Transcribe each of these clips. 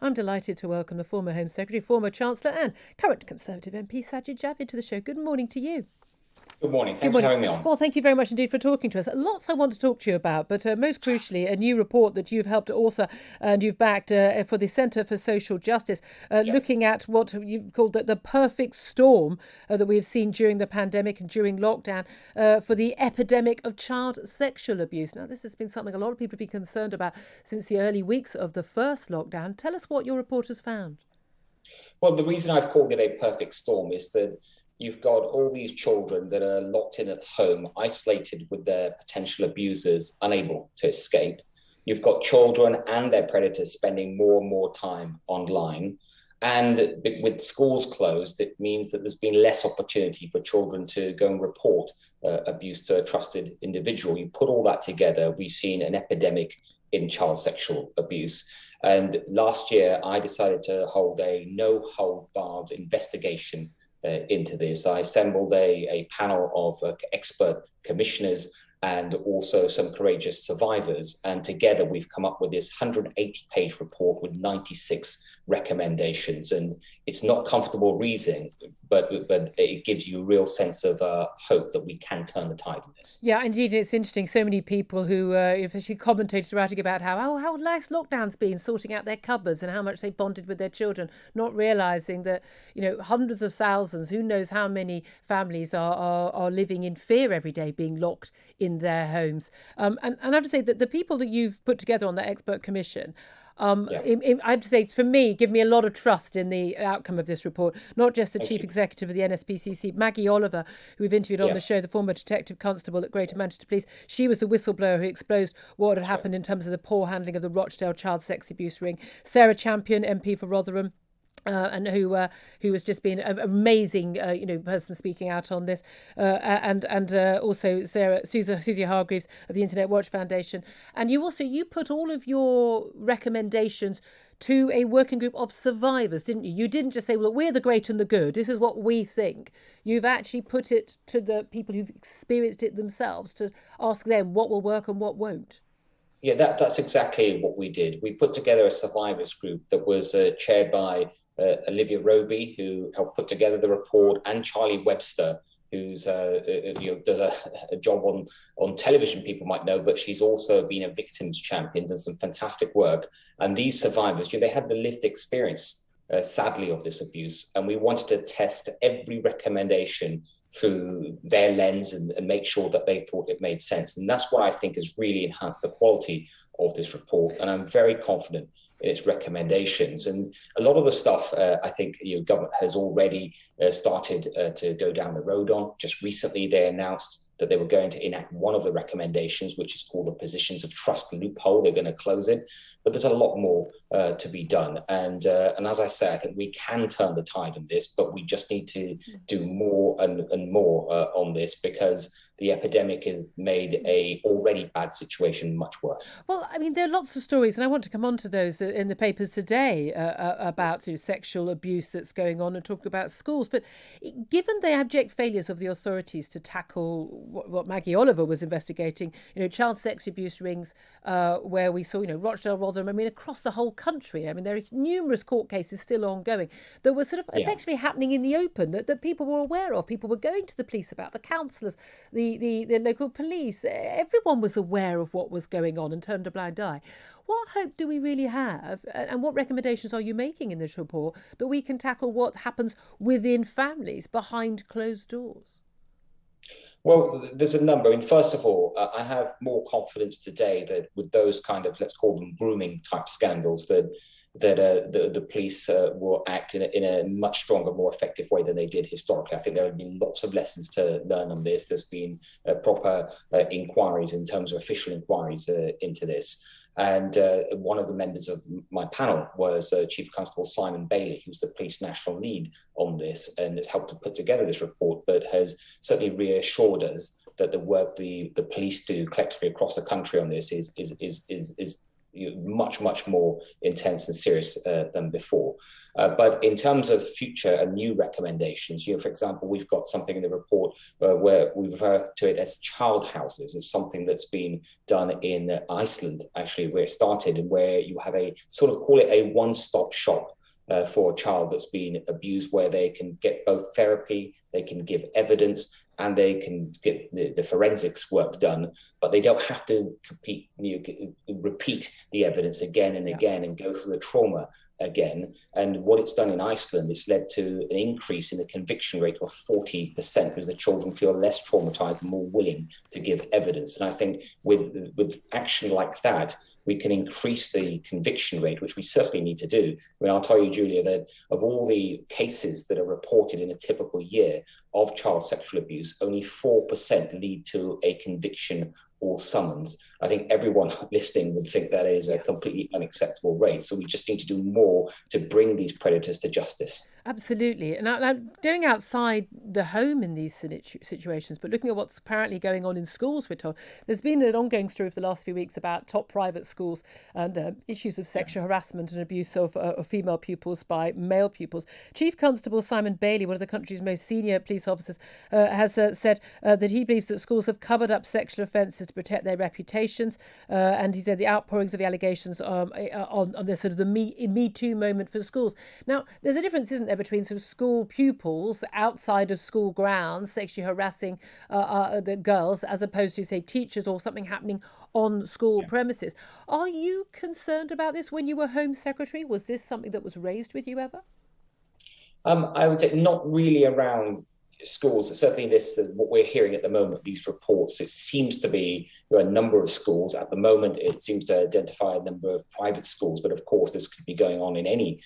I'm delighted to welcome the former Home Secretary, former Chancellor and current Conservative MP Sajid Javid to the show. Good morning to you. Good morning. Good Thanks for morning. having me on. Well, thank you very much indeed for talking to us. Lots I want to talk to you about, but most crucially, a new report that you've helped author and you've backed for the Centre for Social Justice, Yep. looking at what you've called the perfect storm that we've seen during the pandemic and during lockdown for the epidemic of child sexual abuse. Now, this has been something a lot of people have been concerned about since the early weeks of the first lockdown. Tell us what your report has found. Well, the reason I've called it a perfect storm is that you've got all these children that are locked in at home, isolated with their potential abusers, unable to escape. You've got children and their predators spending more and more time online. And with schools closed, it means that there's been less opportunity for children to go and report abuse to a trusted individual. You put all that together, we've seen an epidemic in child sexual abuse. And last year, I decided to hold a no hold barred investigation into this. I assembled a panel of expert commissioners and also some courageous survivors. And together we've come up with this 180-page report with 96 recommendations. And it's not comfortable reading, but it gives you a real sense of hope that we can turn the tide in this. Yeah, indeed, it's interesting. So many people who, especially commentators, writing about how nice lockdown's been, sorting out their cupboards and how much they bonded with their children, not realising that hundreds of thousands, who knows how many families are living in fear every day, being locked in their homes. And I have to say that the people that you've put together on that expert commission. Yeah. I have to say, for me, give me a lot of trust in the outcome of this report. Not just the Thank chief you. executive of the NSPCC, Maggie Oliver, who we've interviewed on Yeah. the show, the former detective constable at Greater Manchester Police. She was the whistleblower who exposed what had happened in terms of the poor handling of the Rochdale child sex abuse ring. Sarah Champion, MP for Rotherham. And who has just been an amazing person speaking out on this, and also Susie Hargreaves of the Internet Watch Foundation, and you put all of your recommendations to a working group of survivors, didn't you? You didn't just say, well, we're the great and the good, this is what we think. You've actually put it to the people who've experienced it themselves to ask them what will work and what won't. Yeah, that's exactly what we did. We put together a survivors group that was chaired by Olivia Roby, who helped put together the report, and Charlie Webster, who's does a job on television. People might know, but she's also been a victims champion, done some fantastic work. And these survivors, they had the lived experience, sadly, of this abuse, and we wanted to test every recommendation through their lens and make sure that they thought it made sense. And that's what I think has really enhanced the quality of this report. And I'm very confident in its recommendations. And a lot of the stuff I think government has already started to go down the road on. Just recently, they announced that they were going to enact one of the recommendations, which is called the positions of trust loophole. They're going to close it, but there's a lot more to be done. And as I say, I think we can turn the tide on this, but we just need to do more and more on this, because the epidemic has made a already bad situation much worse. Well, I mean, there are lots of stories, and I want to come on to those in the papers today about sexual abuse that's going on and talk about schools. But given the abject failures of the authorities to tackle what Maggie Oliver was investigating, child sex abuse rings, where we saw, Rochdale, Rotherham, I mean, across the whole country. I mean, there are numerous court cases still ongoing that were sort of Yeah. effectively happening in the open that people were aware of. People were going to the police about, the councillors, the local police. Everyone was aware of what was going on and turned a blind eye. What hope do we really have, and what recommendations are you making in this report that we can tackle what happens within families behind closed doors? Well, there's a number. I mean, first of all, I have more confidence today that with those kind of, let's call them grooming type scandals, that the police will act in a much stronger, more effective way than they did historically. I think there have been lots of lessons to learn on this. There's been proper inquiries in terms of official inquiries into this. And one of the members of my panel was Chief Constable Simon Bailey, who's the police national lead on this, and has helped to put together this report, but has certainly reassured us that the work the police do collectively across the country on this is much more intense and serious than before. But in terms of future and new recommendations, for example, we've got something in the report where we refer to it as child houses. It's something that's been done in Iceland, actually, where it started, and where you have a sort of, call it a one-stop shop for a child that's been abused, where they can get both therapy, they can give evidence, and they can get the forensics work done, but they don't have to repeat the evidence again and again and go through the trauma again. And what it's done in Iceland, it's led to an increase in the conviction rate of 40%, because the children feel less traumatized and more willing to give evidence. And I think with action like that, we can increase the conviction rate, which we certainly need to do. I mean, I'll tell you, Julia, that of all the cases that are reported in a typical year of child sexual abuse, only 4% lead to a conviction or summons. I think everyone listening would think that is a completely unacceptable rate. So we just need to do more to bring these predators to justice. Absolutely. And now going outside the home in these situations, but looking at what's apparently going on in schools, we're told there's been an ongoing story for the last few weeks about top private schools and issues of sexual harassment and abuse of female pupils by male pupils. Chief Constable Simon Bailey, one of the country's most senior police officers, has said that he believes that schools have covered up sexual offences to protect their reputations. And he said the outpourings of the allegations on the sort of the Me Too moment for schools. Now, there's a difference, isn't there, between sort of school pupils outside of school grounds sexually harassing the girls, as opposed to, say, teachers or something happening on school premises. Are you concerned about this when you were Home Secretary? Was this something that was raised with you ever? I would say not really around schools. Certainly what we're hearing at the moment, these reports, it seems to be a number of schools. At the moment, it seems to identify a number of private schools, but of course, this could be going on in any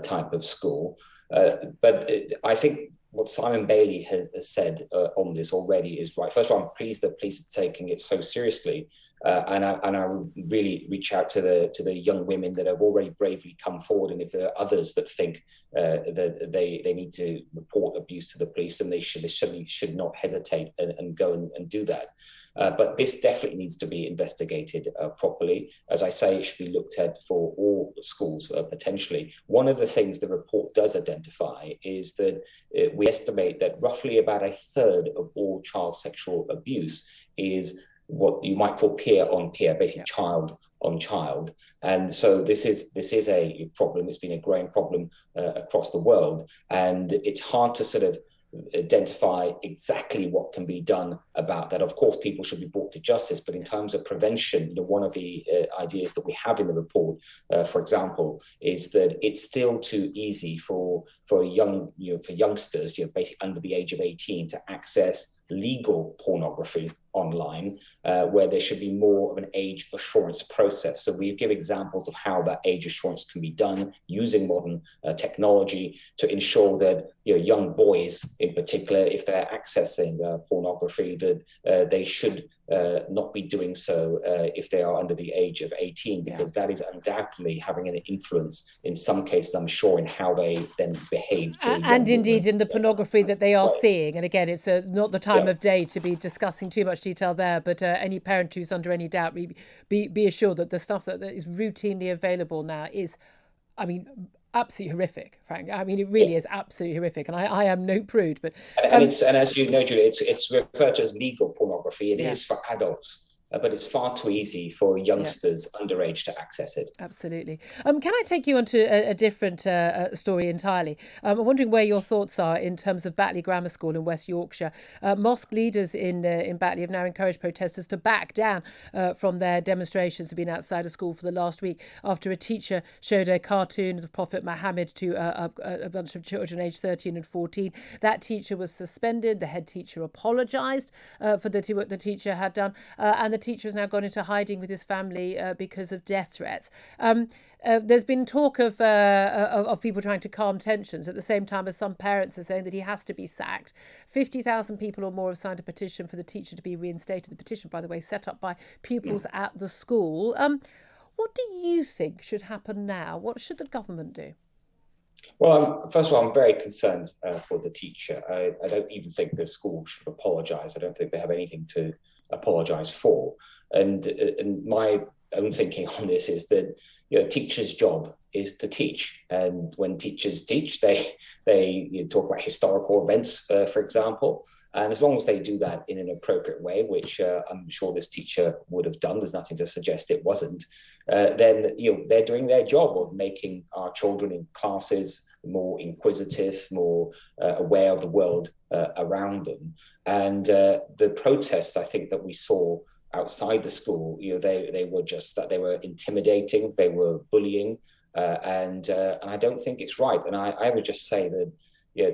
type of school. But I think what Simon Bailey has said on this already is right. First of all, I'm pleased that police are taking it so seriously. And I really reach out to the young women that have already bravely come forward. And if there are others that think that they need to report abuse to the police, then they certainly should not hesitate and go and do that. But this definitely needs to be investigated properly. As I say, it should be looked at for all schools potentially. One of the things the report does identify is that we estimate that roughly about a third of all child sexual abuse is what you might call peer on peer, basically child on child. And so this is a problem. It's been a growing problem across the world. And it's hard to sort of identify exactly what can be done about that. Of course, people should be brought to justice, but in terms of prevention, one of the ideas that we have in the report, for example, is that it's still too easy for youngsters, basically under the age of 18, to access legal pornography online, where there should be more of an age assurance process. So we give examples of how that age assurance can be done using modern technology to ensure that young boys in particular, if they're accessing pornography, that they should not be doing so if they are under the age of 18, because that is undoubtedly having an influence in some cases, I'm sure, in how they then behave. And indeed in the pornography that they are seeing. And again, it's not the time of day to be discussing too much detail there, but any parent who's under any doubt, be assured that the stuff that is routinely available now is, absolutely horrific, Frank. It really is absolutely horrific, and I am no prude, but and as you know, Julia, it's referred to as legal pornography. It is for adults, but it's far too easy for youngsters underage to access it. Absolutely. Can I take you on to a different story entirely? I'm wondering where your thoughts are in terms of Batley Grammar School in West Yorkshire. Mosque leaders in Batley have now encouraged protesters to back down from their demonstrations that have been outside of school for the last week after a teacher showed a cartoon of the Prophet Muhammad to a bunch of children aged 13 and 14. That teacher was suspended. The head teacher apologised for what the teacher had done, and the teacher has now gone into hiding with his family because of death threats. There's been talk of people trying to calm tensions at the same time as some parents are saying that he has to be sacked. 50,000 people or more have signed a petition for the teacher to be reinstated. The petition, by the way, set up by pupils at the school. What do you think should happen now? What should the government do? Well, first of all, I'm very concerned for the teacher. I don't even think the school should apologise. I don't think they have anything to apologise for. And my own thinking on this is that teachers' job is to teach, and when teachers teach, they talk about historical events, for example. And as long as they do that in an appropriate way, which I'm sure this teacher would have done, there's nothing to suggest it wasn't, then they're doing their job of making our children in classes more inquisitive, more aware of the world around them. And the protests, I think, that we saw outside the school, they were just that, they were intimidating, they were bullying, and I don't think it's right. And I would just say that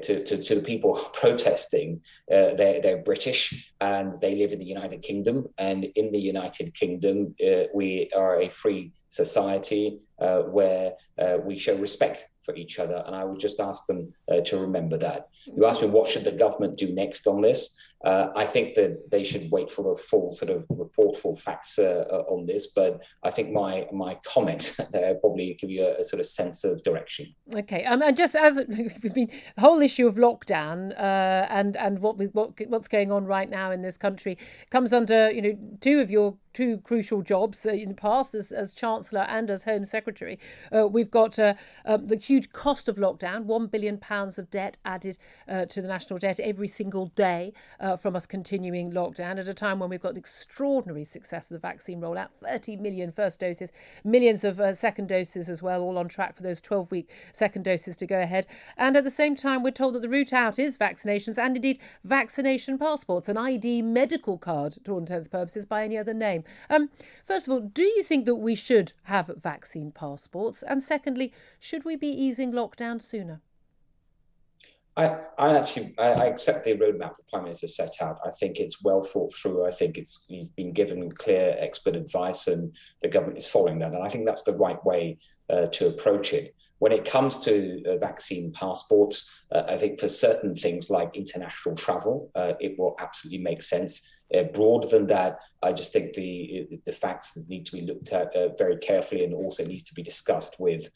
to the people protesting, they're British and they live in the United Kingdom. And in the United Kingdom, we are a free society where we show respect for each other. And I would just ask them to remember that. You asked me, what should the government do next on this? I think that they should wait for the full sort of report, full facts on this. But I think my comments probably give you a sort of sense of direction. Okay, and just as we've been, the whole issue of lockdown and what's going on right now in this country comes under two of your two crucial jobs in the past as Chancellor and as Home Secretary. We've got the huge cost of lockdown, £1 billion of debt added to the national debt every single day from us continuing lockdown at a time when we've got the extraordinary success of the vaccine rollout, 30 million first doses, millions of second doses as well, all on track for those 12-week second doses to go ahead. And at the same time, we're told that the route out is vaccinations and indeed vaccination passports, an ID medical card to all intents and purposes by any other name. First of all, do you think that we should have vaccine passports? And secondly, should we be easing lockdown sooner? I accept the roadmap the Prime Minister set out. I think it's well thought through. I think he's been given clear expert advice and the government is following that. And I think that's the right way to approach it. When it comes to vaccine passports, I think for certain things like international travel, it will absolutely make sense. Broader than that, I just think the facts need to be looked at very carefully, and also needs to be discussed with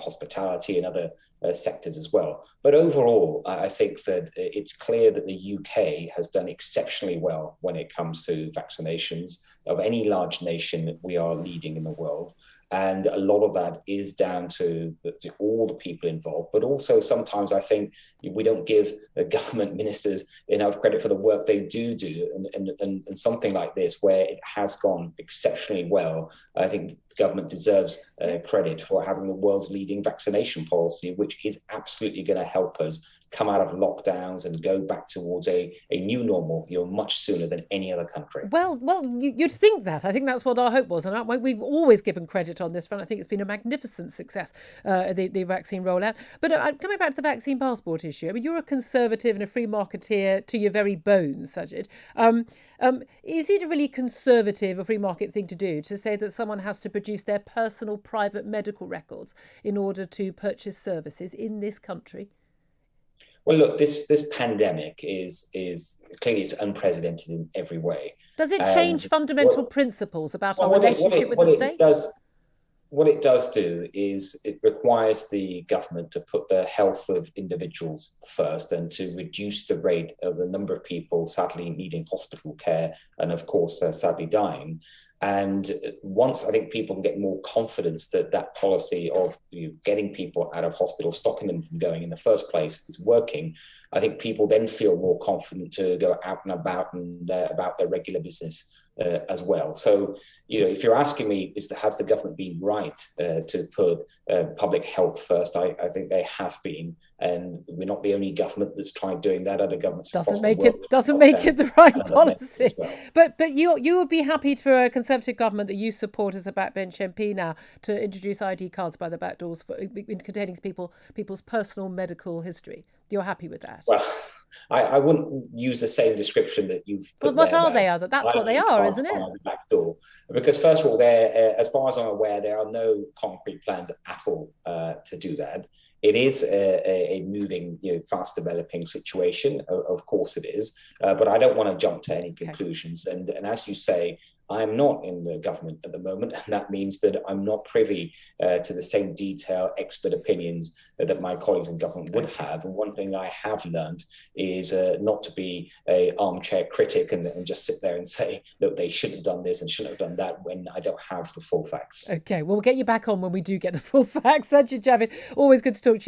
hospitality and other sectors as well. But overall, I think that it's clear that the UK has done exceptionally well when it comes to vaccinations. Of any large nation, we are leading in the world. And a lot of that is down to all the people involved. But also sometimes I think we don't give government ministers enough credit for the work they do. And something like this, where it has gone exceptionally well, I think the government deserves credit for having the world's leading vaccination policy, which is absolutely going to help us come out of lockdowns and go back towards a new normal, much sooner than any other country. Well, you'd think that. I think that's what our hope was. And we've always given credit on this front. I think it's been a magnificent success, the vaccine rollout. But coming back to the vaccine passport issue, I mean, you're a Conservative and a free marketeer to your very bones, Sajid. Is it a really Conservative, a free market thing to do, to say that someone has to produce their personal private medical records in order to purchase services in this country? Well, look, this pandemic is clearly it's unprecedented in every way. Does it change fundamental principles about our relationship with the state? What it does do is it requires the government to put the health of individuals first and to reduce the rate of the number of people sadly needing hospital care and, of course, sadly dying. And once I think people can get more confidence that that policy of getting people out of hospital, stopping them from going in the first place is working, I think people then feel more confident to go out and about and about their regular business as well. So, if you're asking me, has the government been right to put public health first? I think they have been, and we're not the only government that's tried doing that. Other governments doesn't make it the right policy. Well. But you would be happy for a Conservative government that you support as a backbench MP now to introduce ID cards by the back doors containing people's personal medical history. You're happy with that? Well, I wouldn't use the same description that you've put. But what are they? That's what they are, isn't it? The back door. Because first of all, as far as I'm aware, there are no concrete plans at all to do that. It is a moving, fast developing situation. Of course it is. But I don't want to jump to any conclusions. And as you say, I'm not in the government at the moment, and that means that I'm not privy to the same detailed expert opinions that my colleagues in government would have. And one thing I have learned is not to be an armchair critic and just sit there and say, look, they should have done this and shouldn't have done that when I don't have the full facts. Okay, well, we'll get you back on when we do get the full facts. Sajid Javid, always good to talk to you.